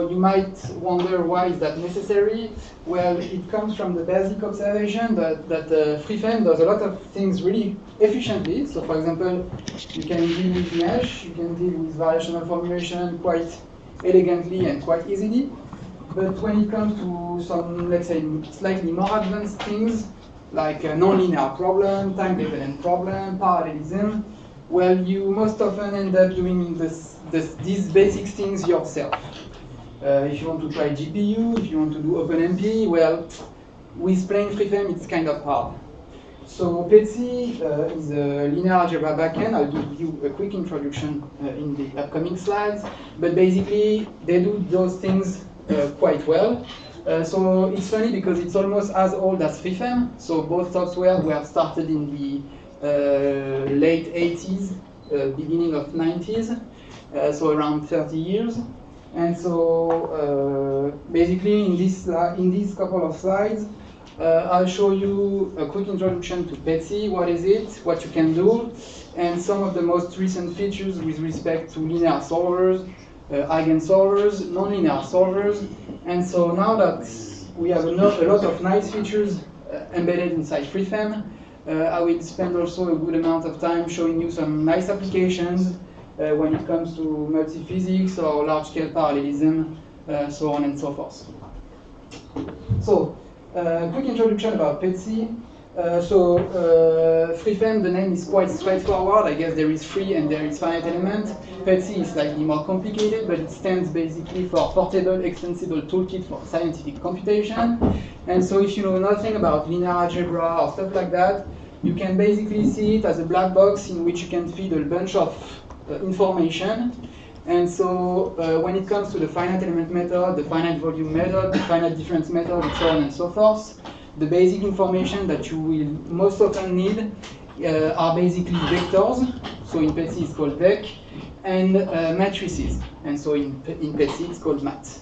so you might wonder why is that necessary. Well, it comes from the basic observation that FreeFEM does a lot of things really efficiently. So for example, you can deal with mesh, you can deal with variational formulation quite elegantly and quite easily. But when it comes to some, let's say, slightly more advanced things, like a nonlinear problem, time-dependent problem, parallelism, well, you most often end up doing these basic things yourself. If you want to try GPU, if you want to do OpenMP, well, with plain FreeFEM, it's kind of hard. So PETSI is a linear algebra backend. I'll give you a quick introduction in the upcoming slides. But basically, they do those things quite well. So it's funny because it's almost as old as FreeFEM. So both software were started in the late 80s, beginning of 90s, so around 30 years. And so basically in this couple of slides, I'll show you a quick introduction to PETSI, what is it, what you can do, and some of the most recent features with respect to linear solvers, eigensolvers, nonlinear solvers. And so now that we have a lot of nice features embedded inside FreeFEM, I will spend also a good amount of time showing you some nice applications when it comes to multiphysics or large-scale parallelism, so on and so forth. So, quick introduction about PETSI. FreeFEM, the name is quite straightforward. I guess there is free and there is finite element. PETSI is slightly more complicated, but it stands basically for Portable Extensible Toolkit for Scientific Computation. And so if you know nothing about linear algebra or stuff like that, you can basically see it as a black box in which you can feed a bunch of information. And so when it comes to the finite element method, the finite volume method, the finite difference method, and so on and so forth, the basic information that you will most often need are basically vectors. So in PETSI it's called vec, and matrices. And so in PETSI it's called mat.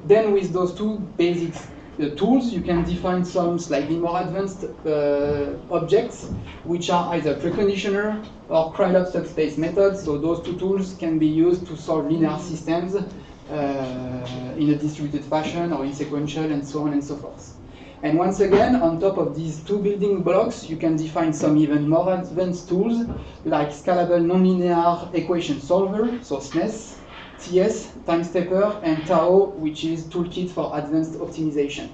Then with those two basic tools, you can define some slightly more advanced objects, which are either preconditioner or Krylov subspace methods. So those two tools can be used to solve linear systems in a distributed fashion or in sequential and so on and so forth. And once again, on top of these two building blocks, you can define some even more advanced tools like scalable nonlinear equation solver, so SNES, TS, time stepper, and Tao, which is toolkit for advanced optimization.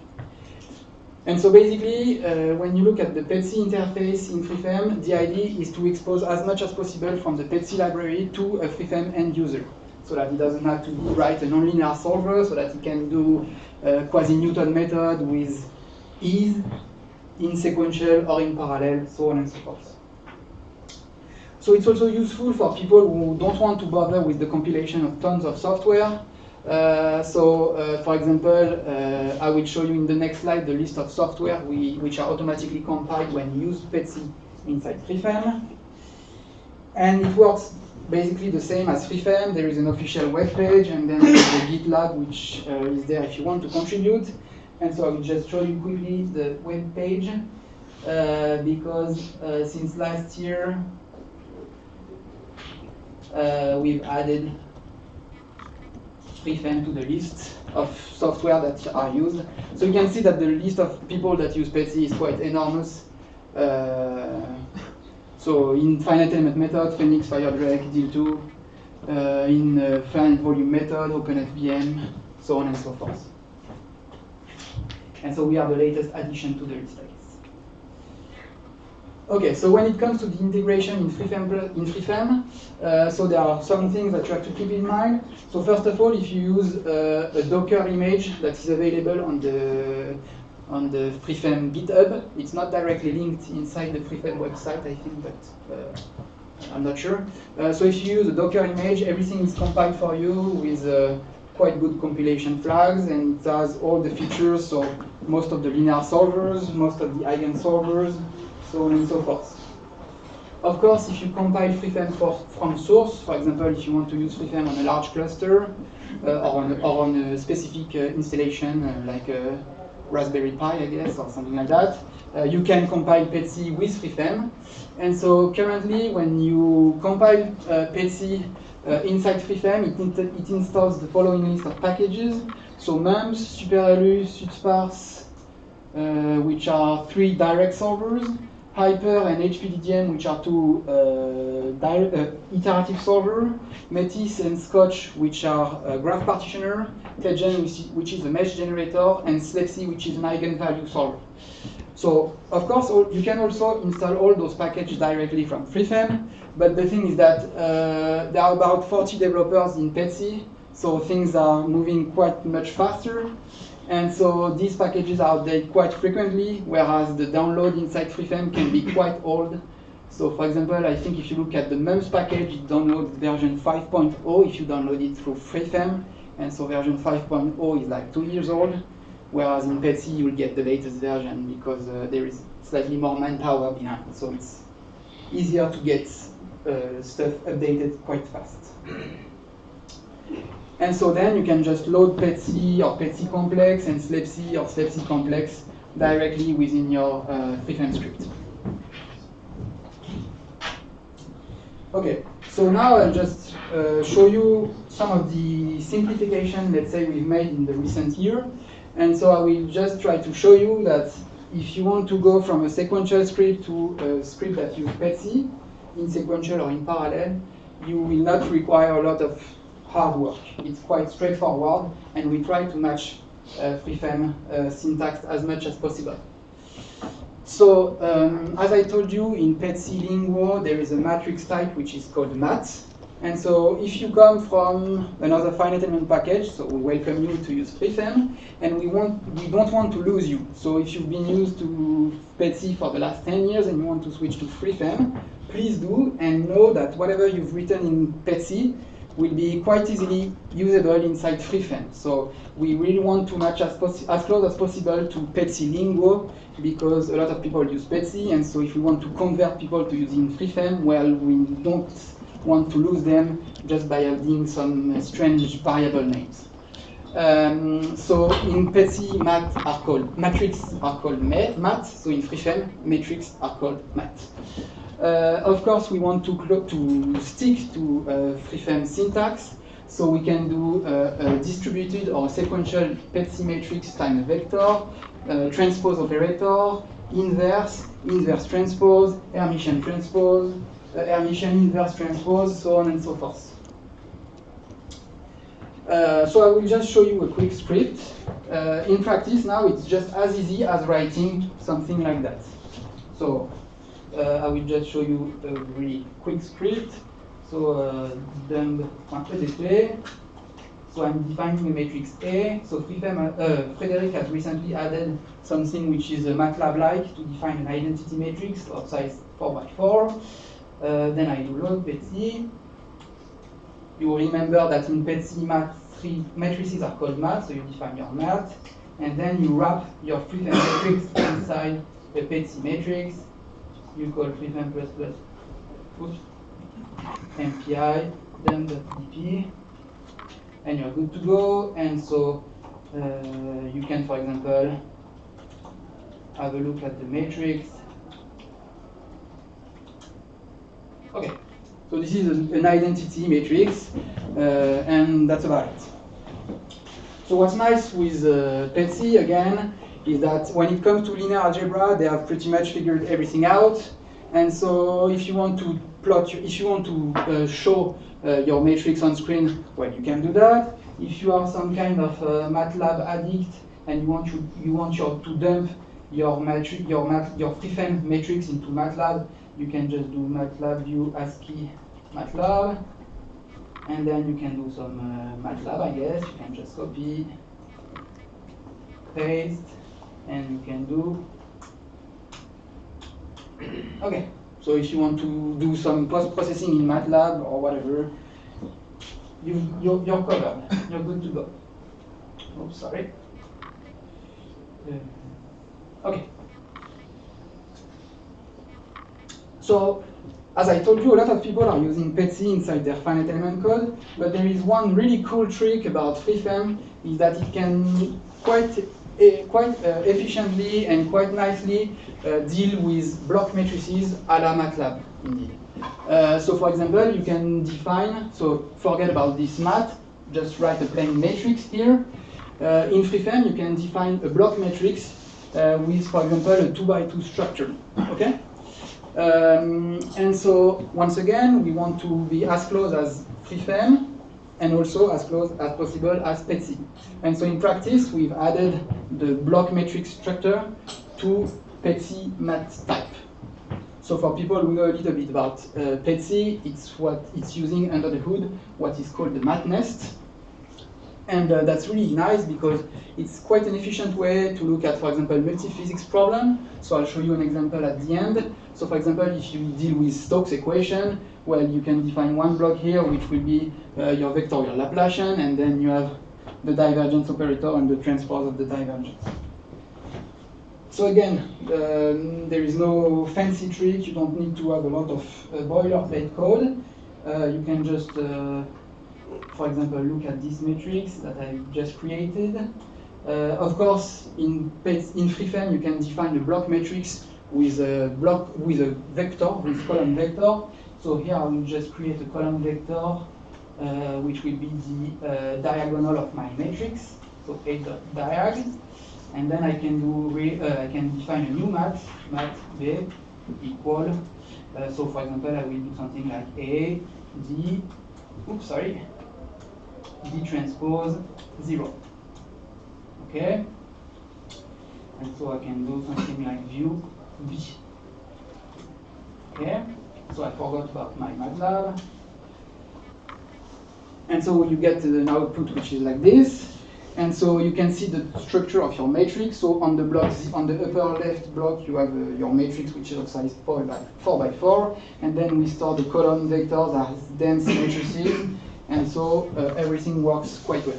And so basically, when you look at the PETSI interface in FreeFEM, the idea is to expose as much as possible from the PETSI library to a FreeFEM end user, so that he doesn't have to write a nonlinear solver, so that he can do quasi-Newton method with ease, in sequential or in parallel, so on and so forth. So it's also useful for people who don't want to bother with the compilation of tons of software. For example, I will show you in the next slide the list of software which are automatically compiled when you use PETSI inside FreeFEM. And it works basically the same as FreeFEM. There is an official web page, and then there's the GitLab, which is there if you want to contribute. And so I will just show you quickly the web page, because since last year, we've added FreeFEM to the list of software that are used. So you can see that the list of people that use PETSI is quite enormous. So in finite element method, Phoenix, FireDrake, Deal2, in finite volume method, OpenFVM, so on and so forth. And so we are the latest addition to the list, I guess. Okay, so when it comes to the integration in FreeFEM, so there are some things that you have to keep in mind. So first of all, if you use a Docker image that is available on the FreeFEM GitHub, it's not directly linked inside the FreeFEM website, I think, but I'm not sure. So if you use a Docker image, everything is compiled for you with quite good compilation flags, and it has all the features, so most of the linear solvers, most of the eigensolvers, so on and so forth. Of course, if you compile FreeFEM from source, for example, if you want to use FreeFEM on a large cluster or on a specific installation like a Raspberry Pi, I guess, or something like that, you can compile PETSI with FreeFEM. And so currently, when you compile PETSI inside FreeFM, it installs the following list of packages. So mumps, SuperLU, SUTSparse, which are 3 direct solvers, Hyper and HPDDM, which are 2 iterative solvers, Metis and Scotch, which are a graph partitioner, Tedgen, which is a mesh generator, and Slepcy, which is an eigenvalue solver. So, of course, you can also install all those packages directly from FreeFM, but the thing is that there are about 40 developers in PETSy, so things are moving quite much faster. And so these packages are updated quite frequently, whereas the download inside FreeFM can be quite old. So for example, I think if you look at the mumps package, it downloads version 5.0 if you download it through FreeFM. And so version 5.0 is like 2 years old, whereas in PETSy you'll get the latest version because there is slightly more manpower behind. So it's easier to get stuff updated quite fast. And so then you can just load PETSy or PETSy complex and Slepcy or Slepcy complex directly within your FreeFM script. Okay, so now I'll just show you some of the simplification, let's say, we've made in the recent year. And so I will just try to show you that if you want to go from a sequential script to a script that uses PETSy, in sequential or in parallel, you will not require a lot of hard work. It's quite straightforward, and we try to match FreeFM syntax as much as possible. So, as I told you, in PETSy Linguo, there is a matrix type which is called mat. And so, if you come from another finite element package, so we welcome you to use FreeFM, and we don't want to lose you. So, if you've been used to PETSy for the last 10 years and you want to switch to FreeFM, please do, and know that whatever you've written in PETSy will be quite easily usable inside FreeFM. So we really want to match as close as possible to PETSy Linguo, because a lot of people use PETSy, and so if we want to convert people to using FreeFM, well, we don't want to lose them just by adding some strange variable names. So in PETSy, matrix are called mat, so in FreeFM, metrics are called mat. Of course, we want to stick to FreeFM syntax, so we can do a distributed or sequential PETSy matrix times vector, transpose operator, inverse transpose, Hermitian transpose, Hermitian inverse transpose, so on and so forth. So I will just show you a quick script. In practice now, it's just as easy as writing something like that. So I will just show you a really quick script. So dump.edp. So I'm defining a matrix A. So Frédéric has recently added something which is MATLAB-like to define an identity matrix of size 4x4. Then I do load PETSy. You will remember that in PETSy, matrices are called mat, so you define your mat, and then you wrap your FreeFM matrix inside a PETSy matrix. You call FreeFM MPI, dump.dp, and you're good to go. And so you can, for example, have a look at the matrix. Okay. So this is an identity matrix, and that's about it. So what's nice with PETSy, again, is that when it comes to linear algebra, they have pretty much figured everything out. And so if you want to show your matrix on screen, well, you can do that. If you are some kind of MATLAB addict and you want to dump your FreeFM matrix into MATLAB, you can just do MATLAB view ASCII MATLAB, and then you can do some MATLAB, I guess. You can just copy, paste, and you can do. Okay, so if you want to do some post-processing in MATLAB or whatever, you're covered. You're good to go. Oops, sorry. Okay. So, as I told you, a lot of people are using PETSy inside their finite element code, but there is one really cool trick about FreeFM, is that it can quite efficiently and quite nicely deal with block matrices a la MATLAB, indeed. So for example, you can define, so forget about this math, just write a plain matrix here. In FreeFEM, you can define a block matrix with, for example, a 2x2 structure, okay? And so, once again, we want to be as close as FreeFEM and also as close as possible as PETSI. And so in practice, we've added the block matrix structure to PETSI mat type. So for people who know a little bit about PETSI, it's using under the hood what is called the mat nest. And that's really nice because it's quite an efficient way to look at, for example, multi-physics problem. So I'll show you an example at the end. So for example, if you deal with Stokes equation, well, you can define one block here, which will be your vectorial Laplacian, and then you have the divergence operator and the transpose of the divergence. So again, there is no fancy trick. You don't need to have a lot of boilerplate code. You can just for example, look at this matrix that I just created. Of course, in FreeFEM, you can define a block matrix with a vector, with column vector. So here I will just create a column vector, which will be the diagonal of my matrix, so A.diag, and then I can define a new mat B equal. So for example, I will do something like A D. Oops, sorry. D transpose 0. Okay? And so I can do something like view B. Okay? So I forgot about my MATLAB. And so you get an output which is like this. And so you can see the structure of your matrix. So on the blocks, on the upper left block, you have your matrix which is of size 4 by 4. And then we store the column vectors as dense matrices. And so everything works quite well.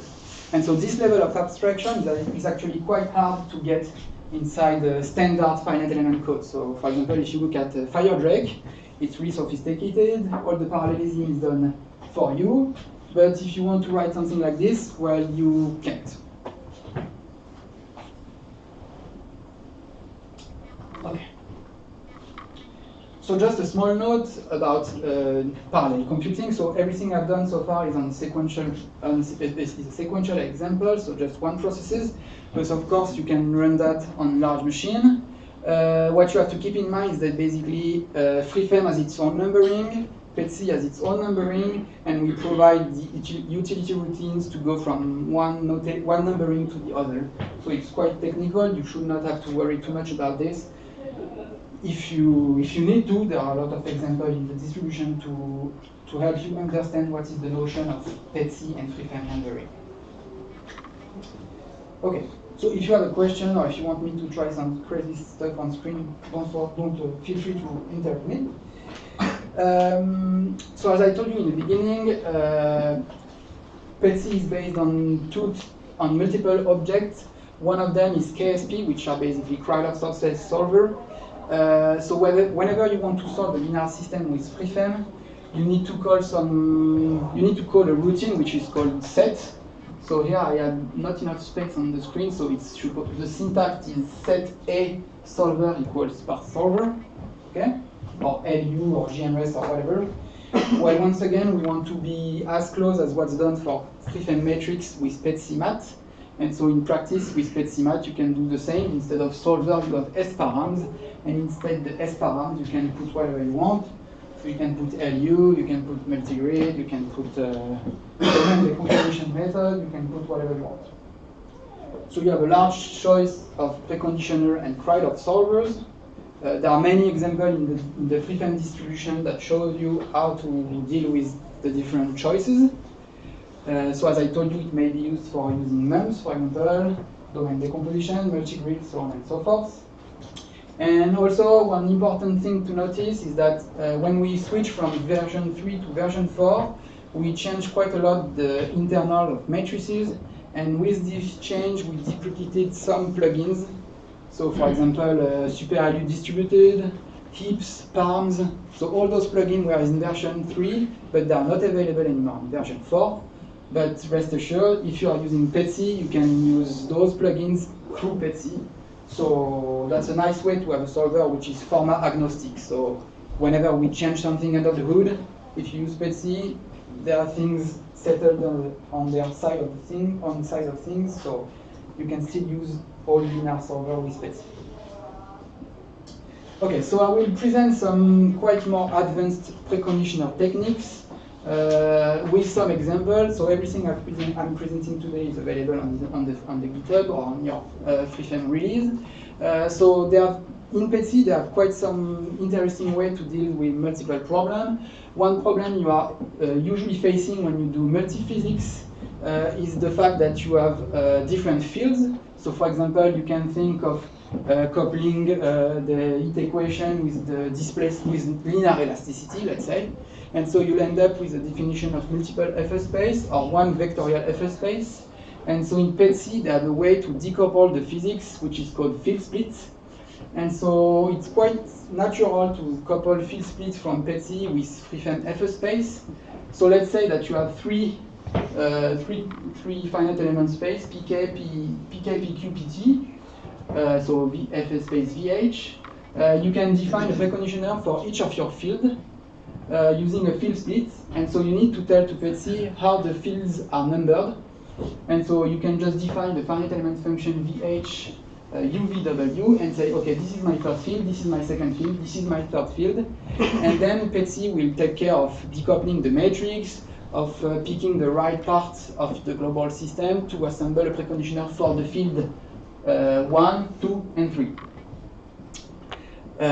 And so this level of abstraction is actually quite hard to get inside the standard finite element code. So for example, if you look at Firedrake, it's really sophisticated. All the parallelism is done for you. But if you want to write something like this, well, you can't. Okay. So just a small note about parallel computing. So everything I've done so far is on sequential, is a sequential example, so just one processes. But of course, you can run that on large machine. What you have to keep in mind is that basically FreeFEM has its own numbering, PETSI has its own numbering, and we provide the utility routines to go from one numbering to the other. So it's quite technical. You should not have to worry too much about this. If you need to, there are a lot of examples in the distribution to help you understand what is the notion of PETSI and FreeFEM numbering. Okay, so if you have a question or if you want me to try some crazy stuff on screen, don't feel free to interrupt me. So as I told you in the beginning, PETSI is based on multiple objects. One of them is KSP, which are basically Krylov success solver. So whenever you want to solve a linear system with FreeFEM, you need to call a routine which is called set. So here I have not enough space on the screen, so the syntax is set A solver equals path solver, okay, or LU or GMRES or whatever. Well, once again, we want to be as close as what's done for FreeFEM matrix with PETSI mat. And so in practice, with PETSI mat, you can do the same. Instead of solver, you have S params. And instead the S params, you can put whatever you want. So you can put LU, you can put multigrid, you can put the computation method, you can put whatever you want. So you have a large choice of preconditioner and Krylov solvers. There are many examples in the FreeFEM distribution that shows you how to deal with the different choices. So as I told you, it may be used for using MEMS, for example, domain decomposition, multigrid, so on and so forth. And also, one important thing to notice is that when we switch from version 3 to version 4, we change quite a lot the internal of matrices. And with this change, we deprecated some plugins. So for example, SuperLU distributed, heaps, params. So all those plugins were in version 3, but they are not available anymore in version 4. But rest assured, if you are using PETSI, you can use those plugins through PETSI. So that's a nice way to have a solver which is format agnostic. So whenever we change something under the hood, if you use PETSI, there are things settled on their side of the thing, on side of things, so you can still use all linear solver with PETSI. Okay, so I will present some quite more advanced preconditioner techniques with some examples. So everything I'm presenting today is available on the GitHub or on your FreeFM release. So in PETSI, there are quite some interesting way to deal with multiple problems. One problem you are usually facing when you do multiphysics is the fact that you have different fields. So for example, you can think of coupling the heat equation with the with linear elasticity, let's say. And so you'll end up with a definition of multiple FS space or one vectorial FS space. And so in PETSI, they have a way to decouple the physics, which is called field split. And so it's quite natural to couple field split from PETSI with FreeFM FS space. So let's say that you have three finite element space, PK, PQ, PT. So FS space VH. You can define a preconditioner for each of your field using a field split. And so you need to tell to PETSI how the fields are numbered. And so you can just define the finite element function VH UVW and say, okay, this is my first field, this is my second field, this is my third field. And then PETSI will take care of decoupling the matrix, of picking the right parts of the global system to assemble a preconditioner for the field 1, 2, and 3.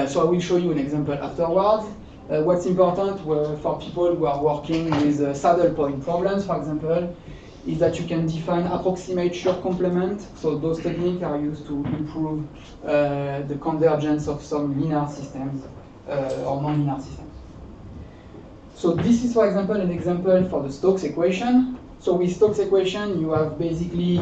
So I will show you an example afterwards. What's important for people who are working with saddle point problems, for example, is that you can define approximate Schur complement. So those techniques are used to improve the convergence of some linear systems or non-linear systems. So this is, for example, an example for the Stokes equation. So with Stokes equation, you have basically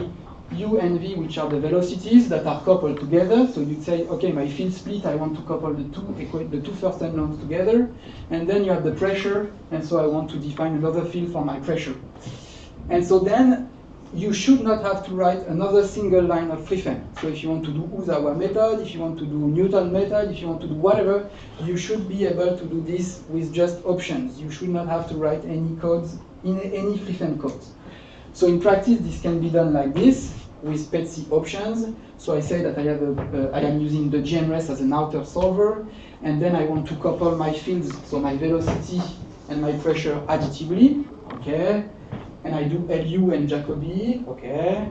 U and V, which are the velocities that are coupled together. So you'd say, okay, my field split, I want to couple the two first unknowns together. And then you have the pressure, and so I want to define another field for my pressure. And so then you should not have to write another single line of FreeFM. So if you want to do Uzawa method, if you want to do Newton method, if you want to do whatever, you should be able to do this with just options. You should not have to write any codes in any FreeFM codes. So in practice, this can be done like this with PETSI options. So I say that I am using the GMRS as an outer solver, and then I want to couple my fields, so my velocity and my pressure additively. Okay. And I do LU and Jacobi, okay.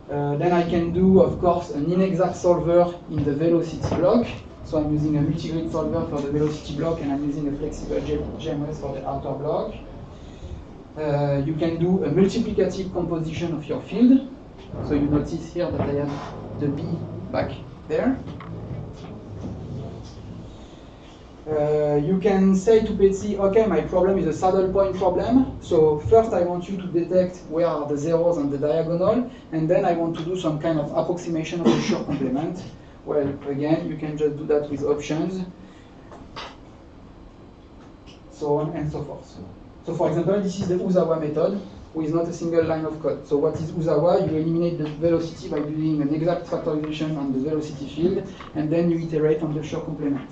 Then I can do, of course, an inexact solver in the velocity block. So I'm using a multigrid solver for the velocity block, and I'm using a flexible GMS for the outer block. You can do a multiplicative composition of your field. So you notice here that I have the B back there. You can say to PETSI, okay, my problem is a saddle point problem. So first I want you to detect where are the zeros on the diagonal, and then I want to do some kind of approximation of the Schur complement. Well, again, you can just do that with options, so on and so forth. So for example, this is the Uzawa method with not a single line of code. So what is Uzawa? You eliminate the velocity by doing an exact factorization on the velocity field, and then you iterate on the Schur complement.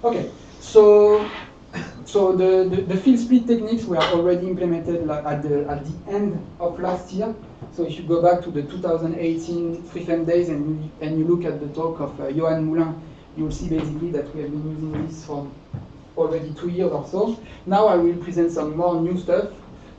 Okay, so the field split techniques were already implemented at the end of last year. So if you go back to the 2018 FreeFM days and you look at the talk of Johan Moulin, you'll see basically that we have been using this for already 2 years or so. Now I will present some more new stuff.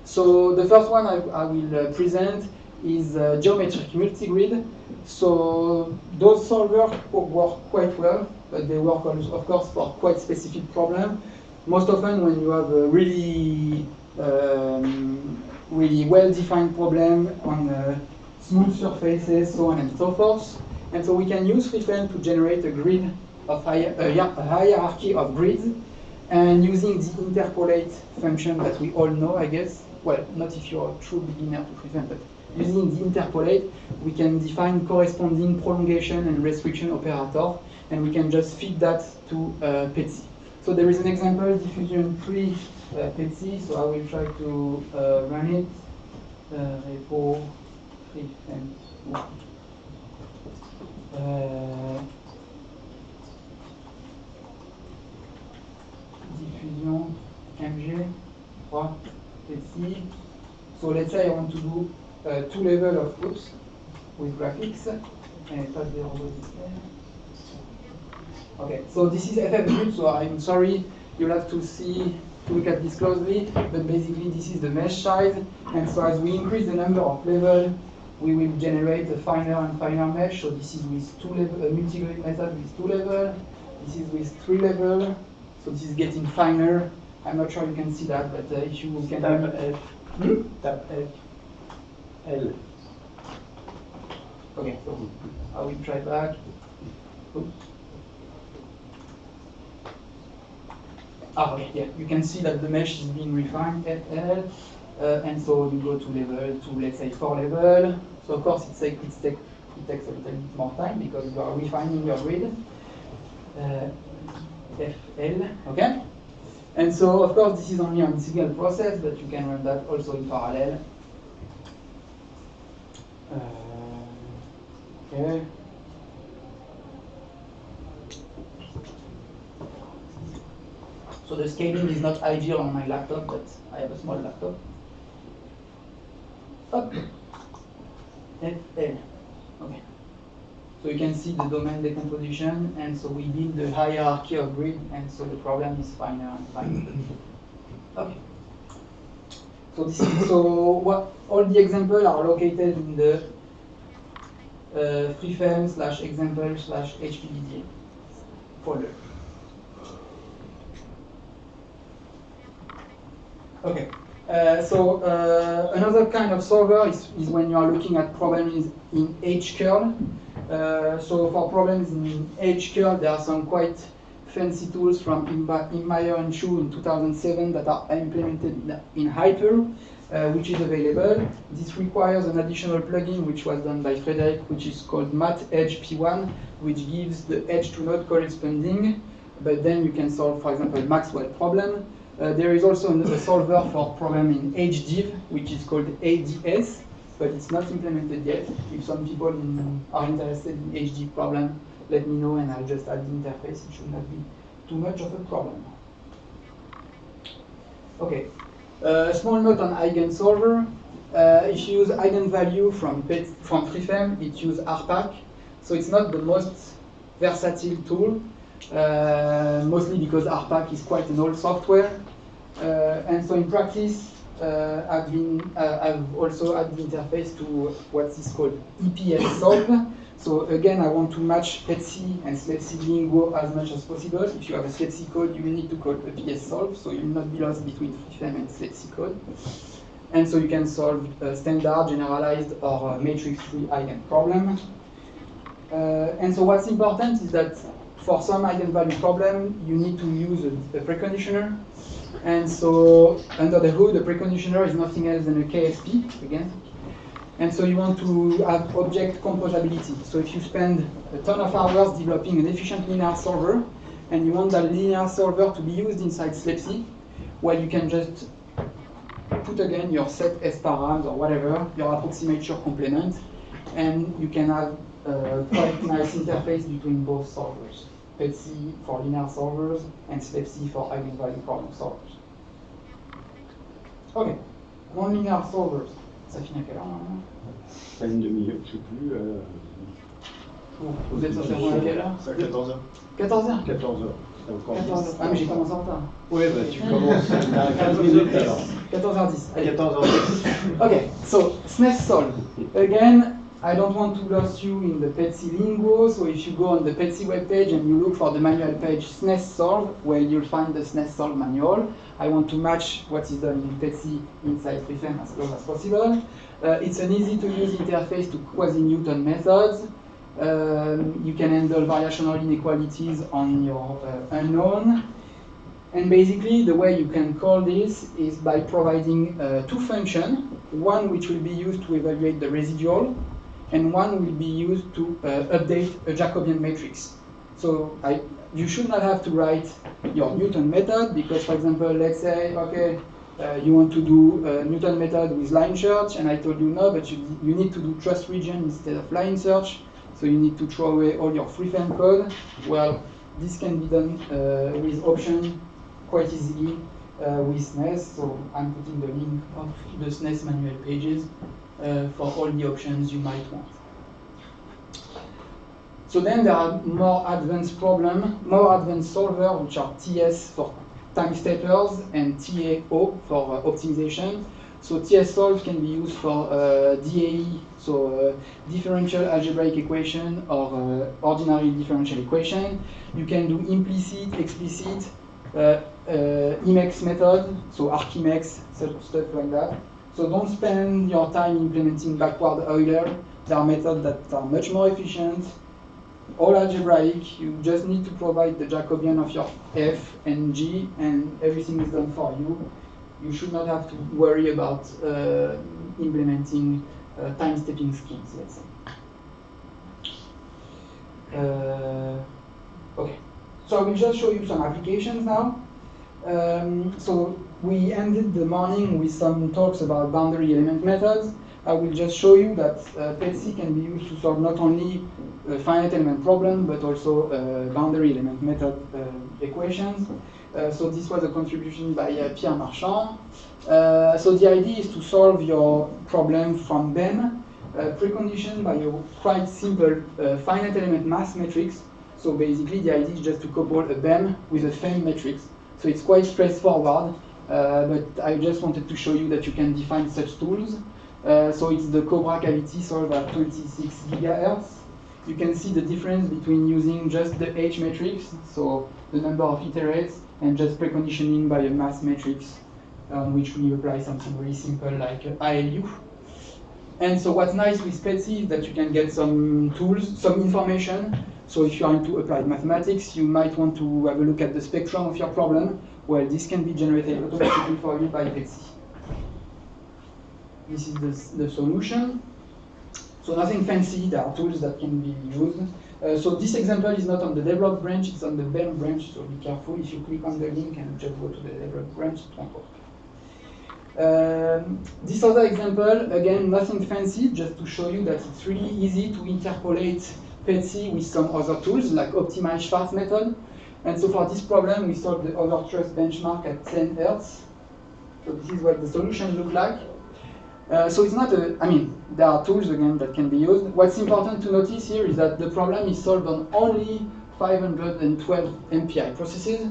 So the first one I will present is geometric multigrid. So those solvers work quite well, but they work, of course, for quite specific problems. Most often when you have a really well-defined problem on smooth surfaces, so on and so forth. And so we can use FreeFM to generate a grid of a hierarchy of grids, and using the interpolate function that we all know, I guess. Well, not if you're a true beginner to FreeFM, but using the interpolate, we can define corresponding prolongation and restriction operator, and we can just feed that to PETSI. So there is an example, diffusion free PETSI, so I will try to run it. Repo free and Diffusion, MG, 3, PC. So let's say I want to do 2 levels of oops with graphics. Okay, so this is FFBut, so I'm sorry, you'll have to look at this closely, but basically this is the mesh size, and so as we increase the number of levels, we will generate a finer and finer mesh. So this is with 2 level, a multi-grid method with 2 levels, this is with 3 levels, so this is getting finer. I'm not sure you can see that, but if you can... Tab F. Tab F. L. Okay, so I will try back. Oops. Okay, yeah, you can see that the mesh is being refined, FL, and so you go to level, to let's say 4 level. So of course it takes a little bit more time because you are refining your grid. FL, okay? And so of course this is only on single process, but you can run that also in parallel. Okay. So the scaling is not ideal on my laptop, but I have a small laptop. Up. FL. Okay. So you can see the domain decomposition, and so we build the hierarchy of grid, and so the problem is finer and finer. Okay. So this is, what all the examples are located in the freeframe/example/HPVDA folder. Okay. Another kind of solver is when you are looking at problems in H-curl. So for problems in H-curl, there are some quite fancy tools from Immeyer and Chu in 2007 that are implemented in Hyper, which is available. This requires an additional plugin which was done by Frederick, which is called MatEdge P1, which gives the edge to node corresponding, but then you can solve, for example, Maxwell problem. There is also another solver for problem in HDiv, which is called ADS, but it's not implemented yet. If some people are interested in HDiv problem, let me know and I'll just add the interface. It should not be too much of a problem. Okay, small note on eigensolver. If you use eigenvalue from freeframe, it uses RPAC, so it's not the most versatile tool. Mostly because RPAC is quite an old software, and so in practice, I've also added the interface to what is called EPS solve. So again, I want to match PETSI and SLEPSI Lingo as much as possible. If you have a SLEPSI code, you will need to call EPS solve, so you will not be lost between freeframe and SLEPSI code. And so you can solve standard, generalized, or matrix-free eigen problem. And so what's important is that for some eigenvalue problem, you need to use a preconditioner. And so under the hood, a preconditioner is nothing else than a KSP, again. And so you want to have object composability. So if you spend a ton of hours developing an efficient linear solver, and you want that linear solver to be used inside SLEPSI, well, you can just put again your set S params or whatever, your approximate your complement, and you can have a quite nice interface between both solvers. PETSI for linear solvers and SLEPSI for eigenvalue problem solvers. Ok, non-linear solvers. Ça finit à quelle heure normalement? À une demi-heure, je ne sais plus. Vous êtes censé rendre à quelle heure? 14h. 14h 14h. Ah mais j'ai commencé en retard. Oui, bah, tu commences à 15 minutes alors. 14h10. Allez. 14h10. Okay, so SNES solve. Again, I don't want to lose you in the PETSI lingo, so if you go on the PETSI webpage and you look for the manual page SNES solve, well, you'll find the SNES solve manual. I want to match what is done in PETSI inside freeframe as close as possible. It's an easy-to-use interface to quasi-Newton methods. You can handle variational inequalities on your unknown. And basically, the way you can call this is by providing two functions, one which will be used to evaluate the residual, and one will be used to update a Jacobian matrix. So you should not have to write your Newton method, because, for example, let's say, okay, you want to do a Newton method with line search, and I told you no, but you need to do trust region instead of line search. so you need to throw away all your FreeFM code. Well, this can be done with option quite easily with SNES. So I'm putting the link of the SNES manual pages for all the options you might want. So then there are more advanced solvers, which are TS for time steppers and TAO for optimization. So TS solve can be used for DAE, so differential algebraic equation or ordinary differential equation. You can do implicit, explicit, Emacs method, so Archimex, stuff like that. So don't spend your time implementing backward Euler. There are methods that are much more efficient. All algebraic, you just need to provide the Jacobian of your f and g, and everything is done for you. You should not have to worry about implementing time-stepping schemes, let's say. Okay, so I will just show you some applications now. So we ended the morning with some talks about boundary element methods. I will just show you that PETSI can be used to solve not only finite element problem, but also boundary element method equations. So this was a contribution by Pierre Marchand. So the idea is to solve your problem from BEM, preconditioned by a quite simple finite element mass matrix. So basically the idea is just to couple a BEM with a FEM matrix. So it's quite straightforward, but I just wanted to show you that you can define such tools. So it's the Cobra cavity solved at 26 gigahertz. You can see the difference between using just the H matrix, so the number of iterates, and just preconditioning by a mass matrix, which we apply something very simple like ALU. And so what's nice with PETSI is that you can get some tools, some information. So if you are into applied mathematics, you might want to have a look at the spectrum of your problem. Well, this can be generated automatically for you by PETSI. This is the solution. So nothing fancy, there are tools that can be used. So this example is not on the develop branch, it's on the BEM branch, so be careful. If you click on the link and just go to the develop branch, it won't work. This other example, again, nothing fancy, just to show you that it's really easy to interpolate PETSI with some other tools, like optimize Schwarz method. And so for this problem, we solved the overthrust benchmark at 10 Hertz. So this is what the solution looked like. So it's not there are tools again that can be used. What's important to notice here is that the problem is solved on only 512 MPI processes.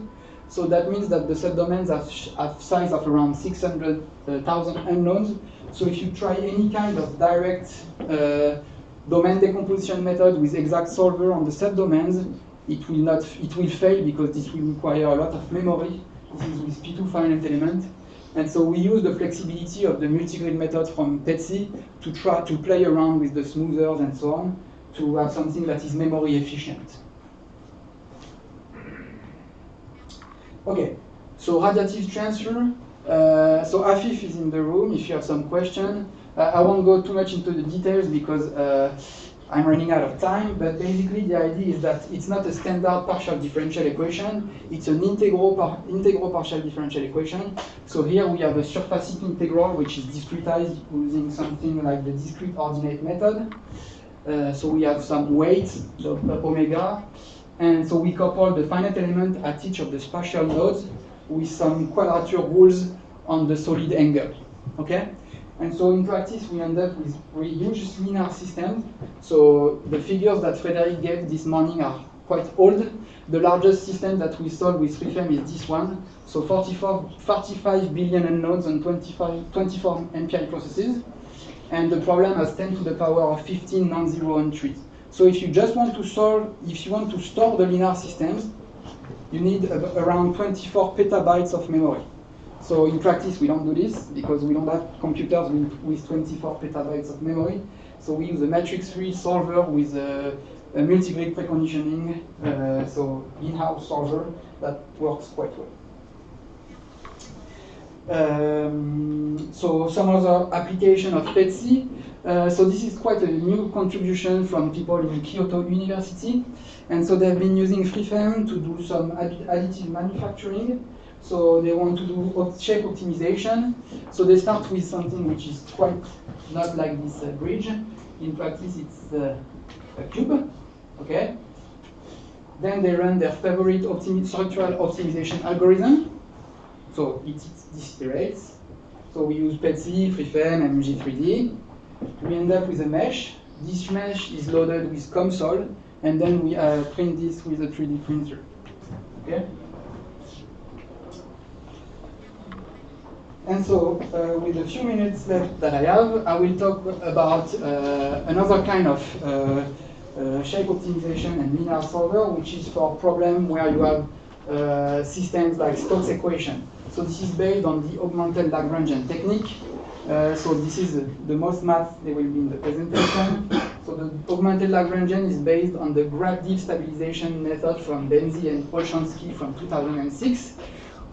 So that means that the subdomains have size of around 600,000 unknowns. So if you try any kind of direct domain decomposition method with exact solver on the subdomains, it will fail because this will require a lot of memory. This is with P2 finite element. And so we use the flexibility of the multigrid method from PETSI to try to play around with the smoothers and so on to have something that is memory efficient. Okay, so radiative transfer. So Afif is in the room if you have some question. I won't go too much into the details because I'm running out of time, but basically the idea is that it's not a standard partial differential equation, it's an integral partial differential equation. So here we have a surfacing integral which is discretized using something like the discrete ordinate method. So we have some weight, so omega, and so we couple the finite element at each of the spatial nodes with some quadrature rules on the solid angle, okay? And so in practice, we end up with huge linear systems. So the figures that Frédéric gave this morning are quite old. The largest system that we solve with FreeFM is this one. So 45 billion unknowns and 24 MPI processes. And the problem has 10 to the power of 15 non-zero entries. So if you just want to solve, if you want to store the linear systems, you need around 24 petabytes of memory. So in practice, we don't do this because we don't have computers with 24 petabytes of memory. So we use a matrix-free solver with a multigrid preconditioning, so in-house solver that works quite well. So some other application of PETSI. So this is quite a new contribution from people in Kyoto University. And so they've been using FreeFM to do some additive manufacturing. So they want to do shape optimization. So they start with something which is quite not like this bridge. In practice, it's cube. Okay. Then they run their favorite structural optimization algorithm. So it iterates. So we use PETSI, FreeFEM, and MG3D. We end up with a mesh. This mesh is loaded with COMSOL, and then we print this with a 3D printer. Okay. And so, with the few minutes left that I have, I will talk about another kind of shape optimization and linear solver, which is for a problem where you have systems like Stokes equation. So this is based on the augmented Lagrangian technique. So this is the most math there will be in the presentation. So the augmented Lagrangian is based on the graph-deep stabilization method from Benzi and Olshansky from 2006,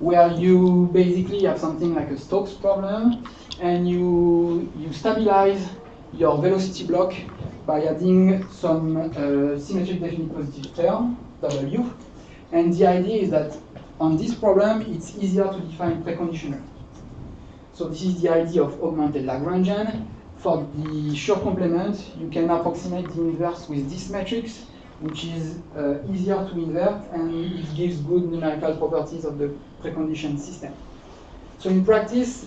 where you basically have something like a Stokes problem, and you stabilize your velocity block by adding some symmetric definite positive term, W. And the idea is that on this problem, it's easier to define preconditioner. So this is the idea of augmented Lagrangian. For the sure complement, you can approximate the inverse with this matrix, which is easier to invert, and it gives good numerical properties of the preconditioned system. So in practice,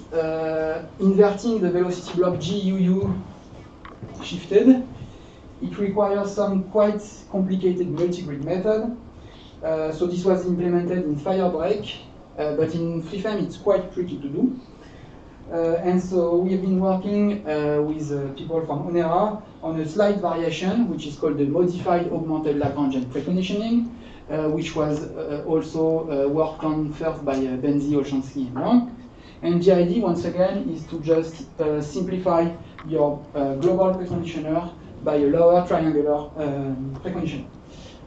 inverting the velocity block GUU shifted, it requires some quite complicated multigrid method. So this was implemented in Firebreak, but in FreeFEM it's quite tricky to do. And so we have been working with people from Onera on a slight variation, which is called the modified augmented Lagrangian preconditioning, which was also worked on first by Benzi, Olshansky, and Wang. And the idea, once again, is to just simplify your global preconditioner by a lower triangular preconditioner.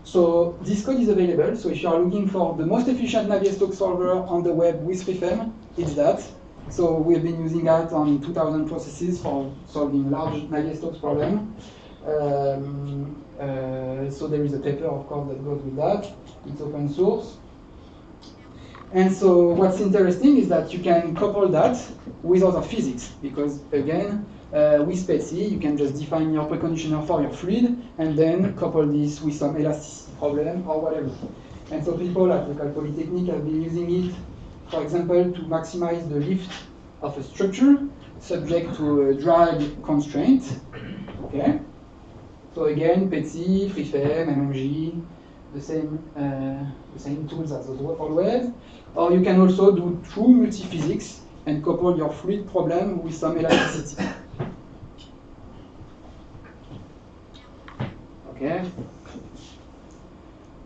So this code is available. So if you are looking for the most efficient Navier-Stokes solver on the web with FreeFEM, it's that. So we have been using that on 2000 processes for solving large Navier-Stokes problem. So there is a paper, of course, that goes with that. It's open source. And so what's interesting is that you can couple that with other physics, because again, with PETSI, you can just define your preconditioner for your fluid, and then couple this with some elasticity problem or whatever. And so people at Local Polytechnic have been using it, for example, to maximize the lift of a structure subject to a drag constraint. Okay. So again, PETSI, FreeFEM, MMG, the same tools as those always. Or you can also do true multiphysics and couple your fluid problem with some elasticity. Okay.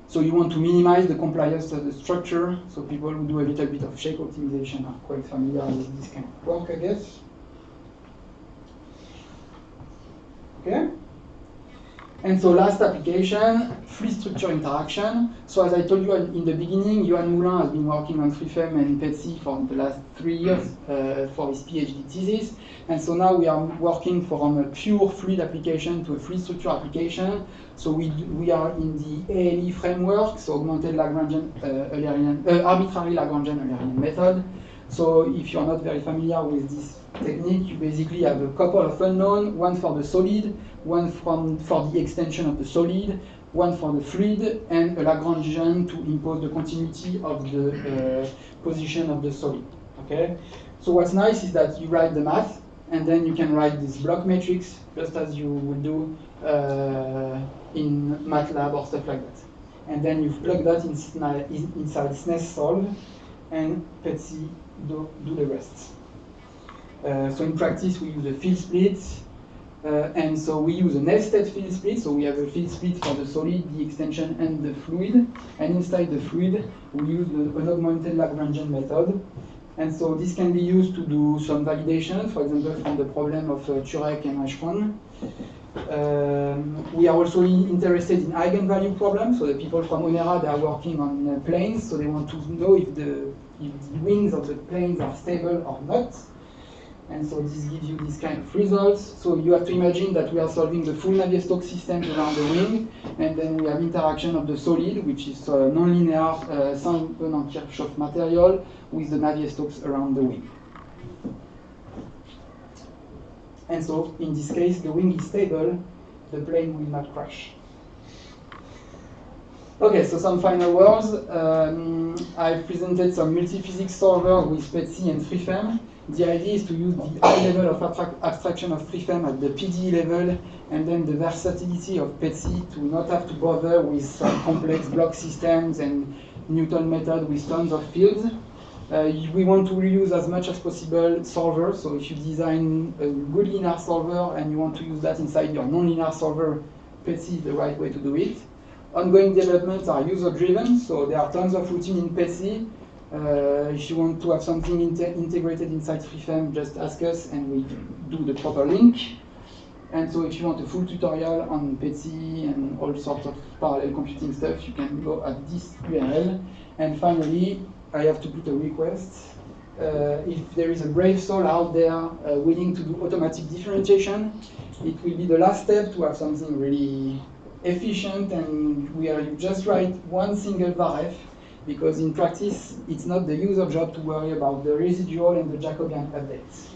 So you want to minimize the compliance of the structure. So people who do a little bit of shape optimization are quite familiar with this kind of work, I guess. Okay. And so last application, fluid structure interaction. So as I told you in the beginning, Johan Moulin has been working on FreeFEM and PETSI for the last 3 years for his PhD thesis. And so now we are working from a pure fluid application to a fluid structure application. So we are in the ALE framework, so augmented Lagrangian arbitrary Lagrangian Eulerian method. So if you're not very familiar with this technique, you basically have a couple of unknown, one for the solid, one for the extension of the solid, one for the fluid, and a Lagrangian to impose the continuity of the position of the solid. Okay. So what's nice is that you write the math, and then you can write this block matrix just as you would do in MATLAB or stuff like that. And then you plug that inside SNES-Solve, and PETSI do the rest. So in practice, we use a field split, and so we use a nested field split. So we have a field split for the solid, the extension, and the fluid. And inside the fluid, we use an augmented Lagrangian method. And so this can be used to do some validation, for example, from the problem of Turek and Ashwan. We are also interested in eigenvalue problems. So the people from Onera, they are working on planes, so they want to know if the wings of the planes are stable or not. And so this gives you this kind of results. So you have to imagine that we are solving the full Navier-Stokes system around the wing, and then we have interaction of the solid, which is non-linear Saint-Venant-Kirchhoff material, with the Navier-Stokes around the wing. And so in this case, the wing is stable, the plane will not crash. Okay, so some final words. I've presented some multi-physics solvers with PETSy and FreeFEM. The idea is to use the high level of abstraction of FreeFEM at the PDE level, and then the versatility of PETSy to not have to bother with some complex block systems and Newton method with tons of fields. We want to reuse as much as possible solvers, so if you design a good linear solver and you want to use that inside your non-linear solver, PETSy is the right way to do it. Ongoing developments are user-driven, so there are tons of routine in PETSy. If you want to have something integrated inside FreeFEM, just ask us and we do the proper link. And so if you want a full tutorial on PETSy and all sorts of parallel computing stuff, you can go at this URL. And finally, I have to put a request. If there is a brave soul out there willing to do automatic differentiation, it will be the last step to have something really efficient, and you just write one single varef, because in practice, it's not the user job to worry about the residual and the Jacobian updates.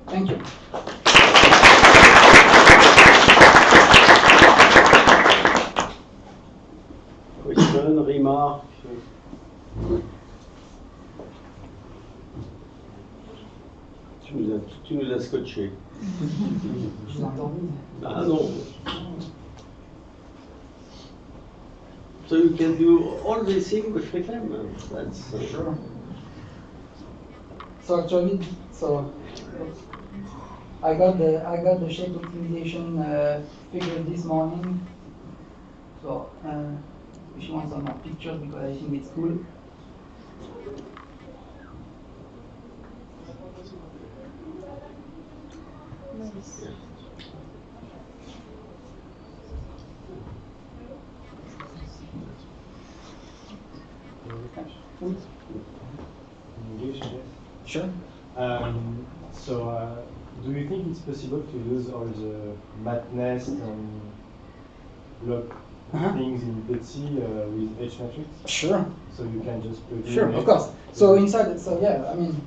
Thank you. Question, remarque? Tu nous as scotché. Je vous entends. Ah non. So you can do all these things with FreeFEM. That's sure. So actually, I got the shape optimization figured this morning. So if you want some more pictures, because I think it's cool. Nice. Yeah. English, yes. Sure. So, do you think it's possible to use all the MATNEST and block things in PETSy with H matrix? Sure. So you can just plug in. Sure, of course. So inside, so yeah, I mean,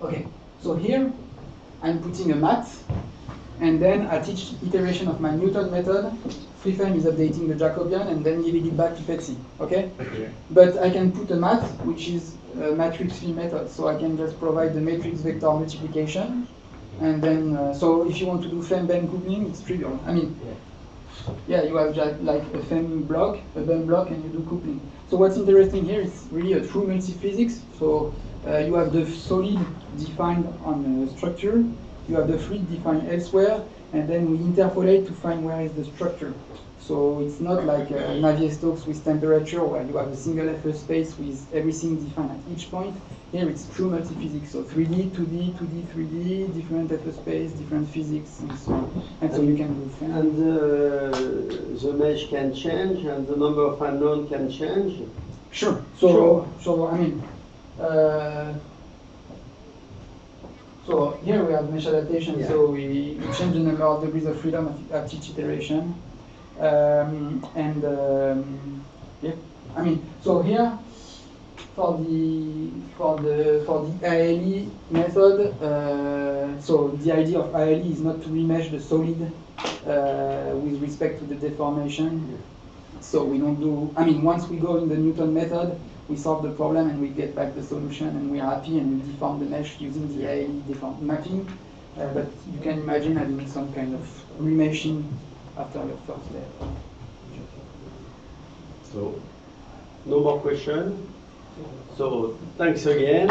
okay. So here, I'm putting a mat, and then at each iteration of my Newton method, FreeFEM is updating the Jacobian and then giving it back to PETSy, okay? But I can put a mat, which is a matrix-free method, so I can just provide the matrix vector multiplication, and then, so if you want to do FEM-BEM coupling, it's trivial. I mean, yeah, you have just like a FEM block, a BEM block, and you do coupling. So what's interesting here is really a true multiphysics, so you have the solid defined on the structure, you have the fluid defined elsewhere, and then we interpolate to find where is the structure. So it's not like Navier-Stokes with temperature, where you have a single FS space with everything defined at each point. Here it's true multiphysics, so 3D, 2D, 2D, 3D, different FS space, different physics, and so on. And so you can do FEM. And the mesh can change, and the number of unknown can change? Sure. So I mean, so here we have mesh adaptation, so we change the number of degrees of freedom at each iteration. Yeah, I mean, so here for the ALE method, so the idea of ALE is not to remesh the solid with respect to the deformation. So we don't do, I mean, once we go in the Newton method, we solve the problem and we get back the solution and we're happy and we deform the mesh using the ALE deform mapping. But you can imagine having some kind of remeshing after your first step. So, no more questions. So, thanks again.